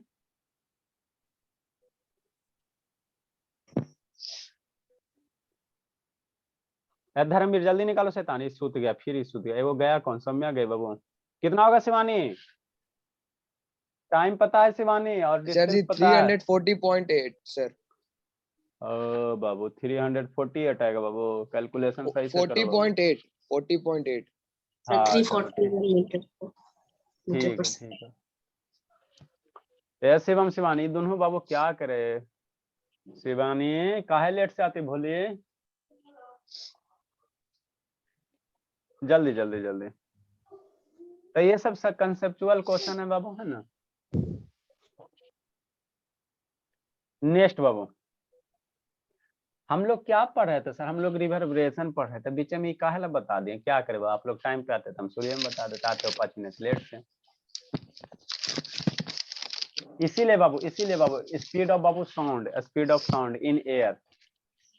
धर्मवीर जल्दी निकालो, शैतान ही सूत गया, फिर ही सूत गया। वो गया कौन? सम्या गए बाबू। कितना होगा शिवानी? टाइम पता है शिवानी, और सर जी डिस्टेंस पता है? 340.8 सर। ओ बाबू 348 आएगा बाबू, कैलकुलेशन सही से करो बाबू। 40.8 40.8 सर हाँ 340 मीटर ठीक पर है, ठीक है। शिवम शिवानी दोनों बाबू क्या करे? शिवानी काहे लेट से आती भोलिए, जल्दी जल्दी जल्दी। तो ये सब कंसेप्चुअल क्वेश्चन है बाबू, है ना। नेक्स्ट बाबू, हम लोग क्या पढ़ रहे थे सर? हम लोग रिवर्बरेशन पढ़ रहे थे, बीच में काहे ला बता दिए? क्या करे आप लोग, टाइम पे आते तो हम सूर्य में बता देते, आते हो 5 मिनट लेट से। इसीलिए बाबू स्पीड ऑफ बाबू sound, speed of sound in air.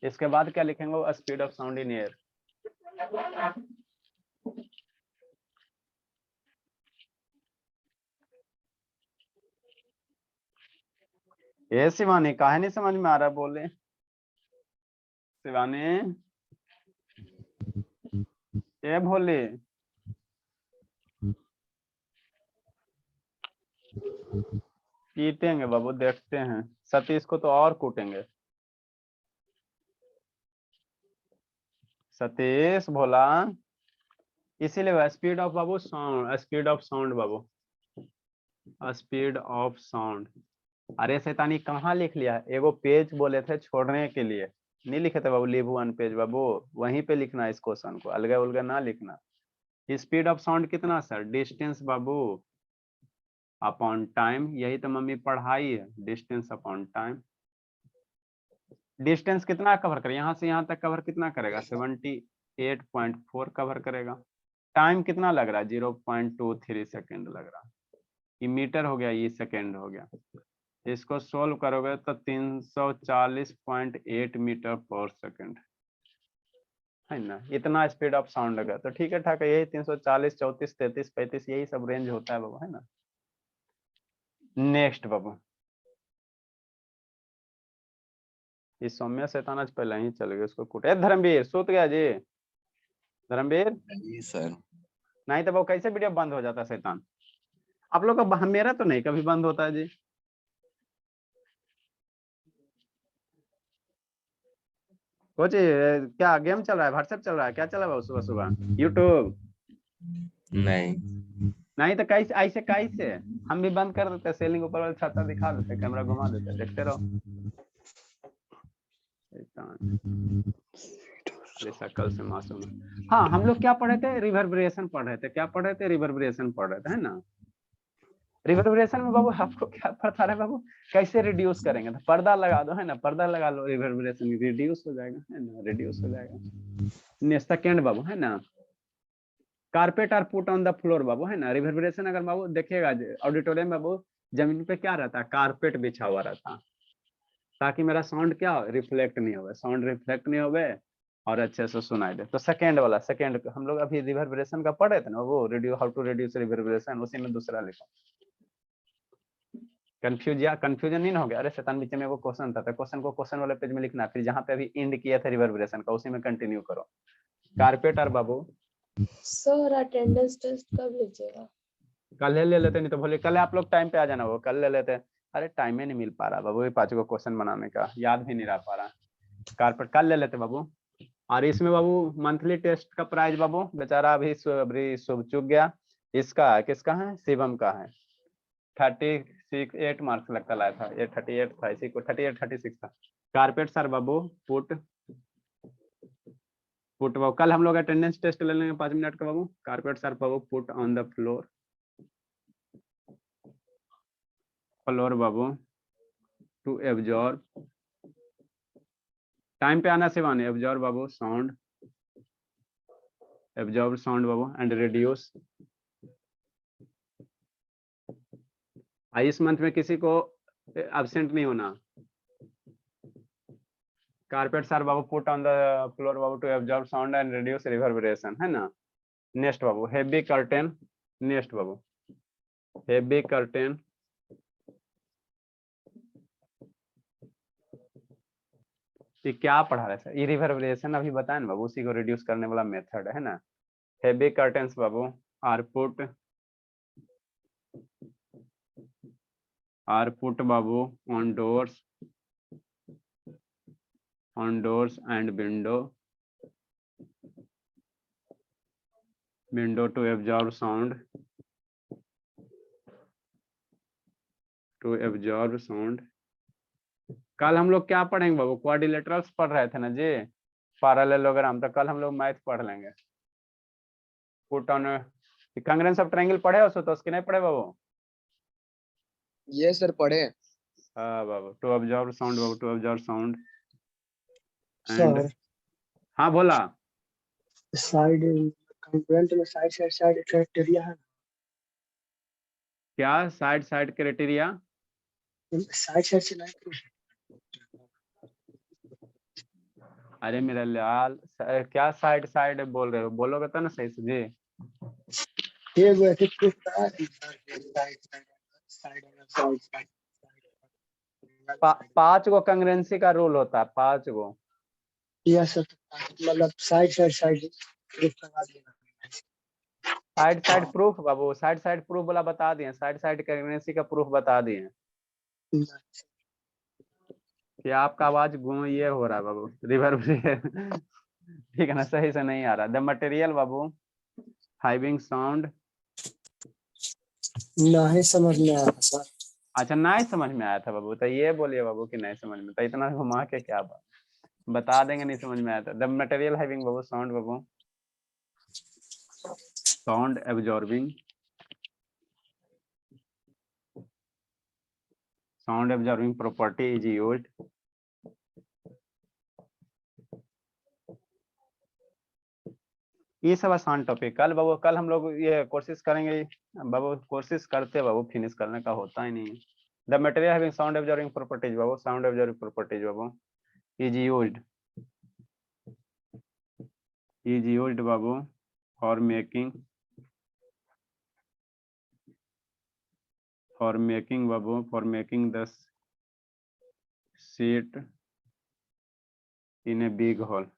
इसके बाद क्या लिखेंगे? Speed of sound in air. ये शिवानी काहे नहीं समझ में आ रहा? बोले शिवानी। ए भोले, पीटेंगे बाबू, देखते हैं। सतीश को तो और कूटेंगे। सतीश भोला, इसीलिए स्पीड ऑफ बाबू sound, speed of sound Babu, speed of sound. अरे शैतानी कहाँ लिख लिया है? एगो पेज बोले थे छोड़ने के लिए, नहीं लिखे थे बाबू, लीव वन पेज बाबू, वहीं पे लिखना है इस क्वेश्चन को, अलग उलगा ना लिखना। स्पीड ऑफ साउंड कितना सर? डिस्टेंस बाबू अपॉन टाइम, यही तो मम्मी पढ़ाई है, डिस्टेंस अपॉन टाइम। डिस्टेंस कितना कवर करे? यहाँ से यहाँ तक कवर कितना करेगा? 78.4 कवर करेगा। टाइम कितना लग रहा है? 0.23 सेकेंड लग रहा है। ये मीटर हो गया, ये सेकेंड हो गया। इसको सोल्व करोगे तो 340.8 मीटर पर सेकेंड है ना। इतना स्पीड ऑफ साउंड लगा, तो ठीक है ठाक है, यही 340, 34, 33, 35 यही सब रेंज होता है बाबू, है ना। नेक्स्ट बाबू, इस सौम्य शैतान आज पहले ही चल गए, उसको कूटे। धर्मवीर सूत गया जी? धर्मवीर जी सर। नहीं तो बाबू कैसे वीडियो बंद हो जाता है शैतान? आप लोग का, मेरा तो नहीं कभी बंद होता है जी। कोच क्या गेम चल रहा है, व्हाट्सएप चल रहा है, क्या चल रहा है सुबह सुबह? यूट्यूब नहीं तो कैसे, ऐसे कैसे? हम भी बंद कर देते, सेलिंग ऊपर वाला छाता दिखा देते, कैमरा घुमा देते, देखते रहो। कल से मासूम। हाँ, हम लोग क्या पढ़े थे? रिवर्बरेशन पढ़ रहे थे। क्या पढ़ रहे थे? रिवर्बरेशन पढ़ रहे थे, है ना। रिवर्बरेशन में बाबू आपको क्या पता है बाबू? कैसे रिड्यूस करेंगे? तो पर्दा लगा दो, है ना, पर्दा लगा लो, रिवर्बरेशन रिड्यूस हो जाएगा, है ना, रिड्यूस हो जाएगा। नेक्स्ट सेकंड बाबू, है ना, carpet are put on the floor बाबू, है ना। रिवर्बरेशन अगर बाबू देखिएगा ऑडिटोरियम में बाबू, जमीन पे क्या रहता है? कारपेट बिछा हुआ रहता है, ताकि मेरा साउंड क्या रिफ्लेक्ट नहीं हो, साउंड रिफ्लेक्ट नहीं हो और अच्छे से सुनाई दे। तो सेकंड वाला, सेकंड हम लोग अभी रिवर्बरेशन का पढ़े थे ना, वो हाउ टू रिड्यूस रिवर्बरेशन, उसी में दूसरा लिखा। कंफ्यूजन नहीं हो गया? अरे शैतान, बीच में वो क्वेश्चन था, क्वेश्चन को क्वेश्चन वाले पेज में लिखना, फिर जहां पे अभी एंड किया था रिवर्बरेशन का, उसी में कंटिन्यू करो। कारपेट और बाबू सर अटेंडेंस टेस्ट कब लीजिएगा? कल ले लेते, नहीं तो बोले कल आप लोग टाइम पे आ जाना, वो कल ले लेते। अरे टाइम ही नहीं मिल पा रहा बाबू, ये 5 को क्वेश्चन बनाने का याद भी नहीं रह पा रहा। कारपेट कल ले लेते बाबू। और इसमें बाबू मंथली टेस्ट का प्राइस बाबू, बेचारा अभी शुभ चूक गया। इसका किसका है? शिवम का है। 38 मार्क्स लगता लाया था, ये 38 था, इसी को 38 36 था। कारपेट सर बाबू पुट बाबू, कल हम लोग अटेंडेंस टेस्ट ले लेंगे 5 मिनट का बाबू। कारपेट सर बाबू पुट ऑन द फ्लोर बाबू टू एब्जॉर्ब, टाइम पे आना शिवानी, एब्जॉर्ब बाबू साउंड, एब्जॉर्ब साउंड बाबू एंड रिड्यूस। इस मंथ में किसी को एब्सेंट नहीं होना। कारपेट सर बाबू पुट ऑन द फ्लोर बाबू to absorb sound and reduce reverberation, है ना। नेक्स्ट बाबू हेवी कर्टेन। नेक्स्ट बाबू हेवी कर्टेन, ये क्या पढ़ा रहे सर? ये रिवर्बरेशन अभी बताए ना बाबू, उसी को रिड्यूस करने वाला मेथड है ना। हेवी कर्टेन्स बाबू आर पुट बाबू on doors and window to absorb sound, कल हम लोग क्या पढ़ेंगे बाबू? क्वाड्रिलेटरल्स पढ़ रहे थे ना जी, पैरेललोग्राम। तो कल हम लोग मैथ पढ़ लेंगे। Put on Congress of triangle पढ़े हो तो उसके नहीं पढ़े बाबू? ये सर पढ़े। हाँ बाबू, टू ऑब्जर्व साउंड बाबू, टू ऑब्जर्व साउंड सर हाँ बोला। साइड कंपोनेंट में साइड क्राइटेरिया है। क्या साइड क्राइटेरिया? साइड से नहीं। अरे मेरा लाल, क्या साइड बोल रहे हो? बोलोगे तो ना सही से जी। ये वो ऐसे प्रूफ करा है साइड 5 गो कंग्रेंसी का रूल होता है, 5 गो। यस सर, मतलब साइड प्रूफ करवा देना। साइड प्रूफ बाबू, साइड प्रूफ वाला बता दिए, साइड करेंसी का प्रूफ बता दिए कि आपका आवाज ये हो रहा है बाबू, रिवर्ब ठीक है ना, सही से नहीं आ रहा। The material Babu hiving sound, नहीं समझ में आया था सर। अच्छा नहीं समझ में आया था बाबू, तो ये बोलिए बाबू कि नहीं समझ में, तो इतना घुमा के क्या बात बता देंगे, नहीं समझ में आया था। The material having Babu sound Babu, sound absorbing, sound absorbing property is used, ये सब आसान टॉपिक। कल बाबू, कल हम लोग ये कोशिश करेंगे बाबू, कोशिश करते बाबू, फिनिश करने का होता ही नहीं है। The material having sound absorbing properties Babu, sound absorbing properties Babu is used Babu for making Babu, for making the seat in a big hall.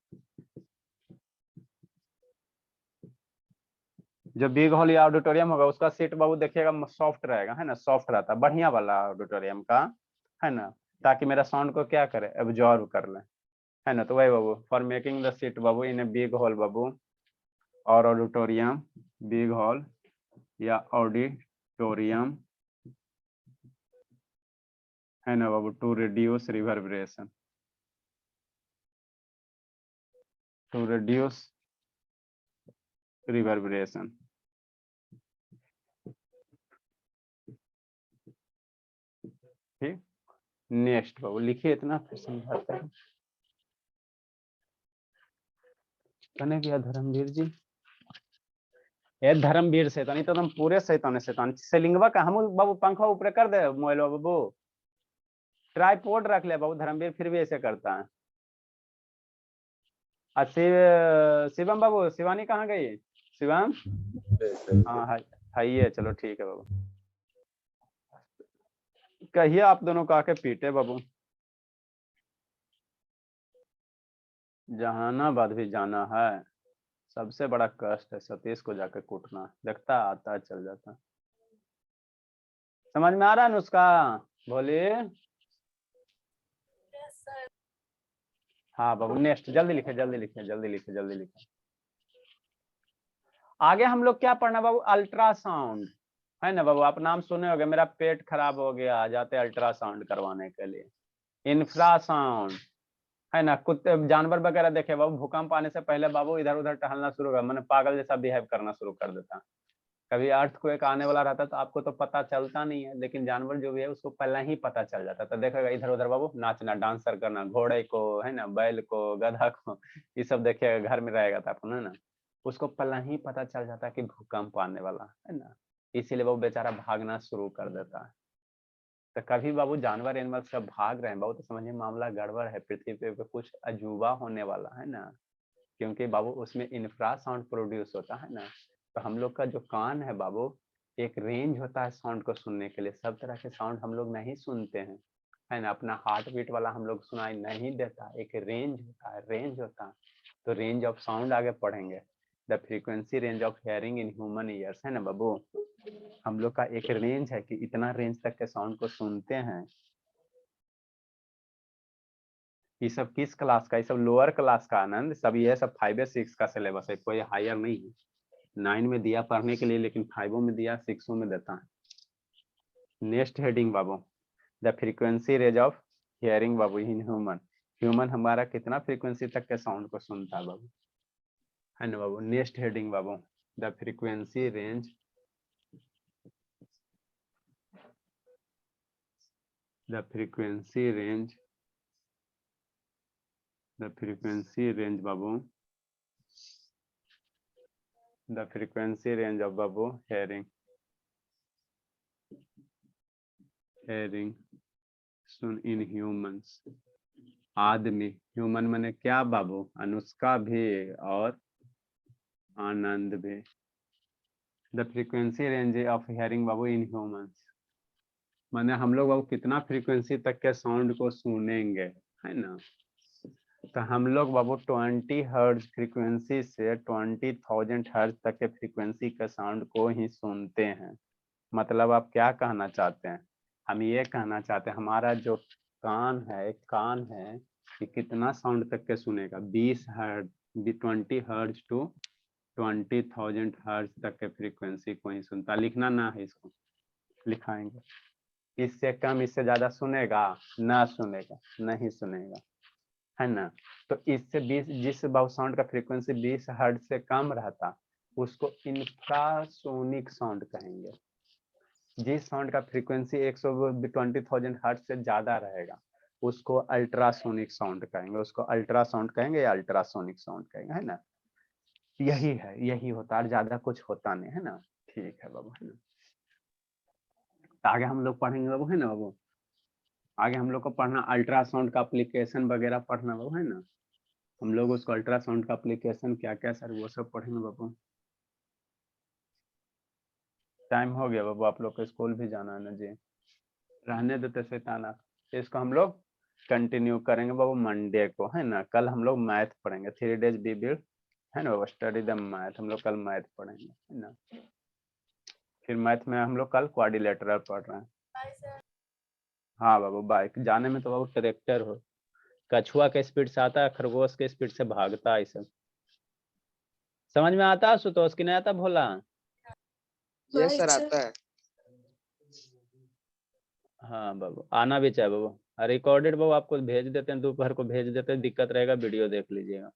जो बिग हॉल या ऑडिटोरियम होगा उसका सीट बाबू देखिएगा सॉफ्ट रहेगा, है ना, सॉफ्ट रहता है, बढ़िया वाला ऑडिटोरियम का, है ना, ताकि मेरा साउंड को क्या करे, एब्जॉर्ब कर ले, है ना। तो वही बाबू, फॉर मेकिंग द सीट बाबू इन ए बिग हॉल बाबू और ऑडिटोरियम, बिग हॉल या ऑडिटोरियम, है ना बाबू, to reduce reverberation, to reduce reverberation. ठीक, नेक्स्ट बाबू लिखिए, इतना फिर समझाते हैं। कने गया धर्मवीर जी, ये धर्मवीर शैतान, तो तुम पूरे शैतान से लिंगवा का हम बाबू पंखा ऊपर कर दे मोबाइल बाबू, ट्राइपॉड रख ले बाबू, धर्मवीर फिर भी ऐसे करता है। शिवम बाबू, शिवानी कहाँ गई? शिवम, हाँ है, चलो ठीक है बाबू, कहिए आप दोनों का आके पीटे बाबू। जहानाबाद भी जाना है, सबसे बड़ा कष्ट है सतीश को जाके कूटना, देखता आता चल जाता। समझ में आ रहा है नुस्खा? बोलिए। हाँ बाबू, नेक्स्ट जल्दी लिखे, जल्दी लिखे, जल्दी लिखे, जल्दी लिखे। आगे हम लोग क्या पढ़ना बाबू? अल्ट्रासाउंड, है ना बाबू, आप नाम सुने होंगे, मेरा पेट खराब हो गया, जाते अल्ट्रासाउंड करवाने के लिए। इंफ्रासाउंड, है ना, कुत्ते जानवर वगैरह देखे बाबू, भूकंप आने से पहले बाबू इधर उधर टहलना शुरू कर, मैंने पागल जैसा बिहेव करना शुरू कर देता। कभी अर्थक्वेक आने वाला रहता तो आपको तो पता चलता नहीं है, लेकिन जानवर जो भी है उसको पहले ही पता चल जाता, तो देखेगा इधर उधर बाबू नाचना, डांसर करना, घोड़े को, है ना, बैल को, गधा को, ये सब देखिएगा, घर में रहेगा तो है ना, उसको पहले ही पता चल जाता है कि भूकंप आने वाला है ना, इसीलिए वो बेचारा भागना शुरू कर देता है। तो कभी बाबू जानवर एनिमल सब भाग रहे हैं बाबू, तो समझिए मामला गड़बड़ है, पृथ्वी पे कुछ अजूबा होने वाला है ना, क्योंकि बाबू उसमें इंफ्रासाउंड प्रोड्यूस होता है ना। तो हम लोग का जो कान है बाबू, एक रेंज होता है साउंड को सुनने के लिए, सब तरह के साउंड हम लोग नहीं सुनते हैं, है ना, अपना हार्ट बीट वाला हम लोग सुनाई नहीं देता, एक रेंज होता है, रेंज होता है। तो रेंज ऑफ साउंड आगे पढ़ेंगे, the frequency range of hearing in human ears, है ना बाबू, हम लोग का एक रेंज है कि इतना रेंज तक के साउंड को सुनते हैं। ये सब किस क्लास का? ये सब लोअर क्लास का आनंद, सब ये सब 5 या 6 का सिलेबस है, कोई हायर नहीं है। 9 में दिया पढ़ने के लिए, लेकिन 5 में दिया, 6 में देता है। नेक्स्ट हेडिंग बाबू, the frequency range of hearing बाबू इन ह्यूमन, ह्यूमन हमारा कितना फ्रीक्वेंसी तक के साउंड को सुनता है बाबू, है ना बाबू। नेक्स्ट हेडिंग बाबू, the frequency range, the frequency range, the frequency range बाबू, द फ्रीक्वेंसी रेंज ऑफ बाबू हेयरिंग, हेयरिंग सुन इन ह्यूमंस, आदमी, ह्यूमन माने क्या बाबू? अनुष्का भी और आनंद भी। The frequency range of hearing बाबू इन ह्यूमंस, माने हम लोग बाबू कितना फ्रीक्वेंसी तक के साउंड को सुनेंगे, है ना। तो हम लोग बाबू 20 हर्ट्ज फ्रीक्वेंसी से 20,000 हर्ट्ज तक के फ्रीक्वेंसी के साउंड को ही सुनते हैं। मतलब आप क्या कहना चाहते हैं? हम ये कहना चाहते हैं हमारा जो कान है कि कितना साउंड तक के सुनेगा? 20 हर्ट्ज, 20 हर्ट्ज टू 20,000 हर्ट्ज तक के फ्रीक्वेंसी को ही सुनता। लिखना ना है, इसको लिखाएंगे। इससे कम, इससे ज्यादा सुनेगा? ना सुनेगा, नहीं सुनेगा, है ना। तो इससे 20, जिस साउंड का फ्रीक्वेंसी 20 हर्ट्ज से कम रहता उसको इंफ्रासोनिक साउंड कहेंगे। जिस साउंड का फ्रीक्वेंसी 120,000 हर्ट्ज से ज्यादा रहेगा उसको अल्ट्रासोनिक साउंड कहेंगे, उसको अल्ट्रासाउंड कहेंगे या अल्ट्रासोनिक साउंड कहेंगे, है ना। यही होता है, ज्यादा कुछ होता नहीं, है ना। ठीक है बाबू, है ना। आगे हम लोग पढ़ेंगे बाबू, है ना बाबू। आगे हम लोग को पढ़ना अल्ट्रासाउंड का एप्लीकेशन वगैरह पढ़ना बाबू, है ना। हम लोग उसको अल्ट्रासाउंड का एप्लीकेशन क्या क्या सर वो सब पढ़ेंगे बाबू। टाइम हो गया बाबू, आप लोग को स्कूल भी जाना है ना जी। रहने देते शैताना। इसको हम लोग कंटिन्यू करेंगे बाबू मंडे को, है ना। कल हम लोग मैथ पढ़ेंगे, 3 days वी विल, है ना बाबू, स्टडी द मैथ। हम लोग कल मैथ पढ़ेंगे, है ना। फिर मैथ में हम लोग कल क्वाड्रिलेटरल पढ़ रहे हैं। हाँ बाबू बाय। जाने में तो बाबू ट्रैक्टर हो, कछुआ के स्पीड से आता है, खरगोश के स्पीड से भागता है। सब समझ में आता है सुतोष की नहीं आता भोला? यस सर आता है। हाँ बाबू, आना भी चाहिए बाबू। रिकॉर्डेड बाबू आपको भेज देते हैं, दोपहर को भेज देते हैं, दिक्कत रहेगा वीडियो देख लीजिएगा।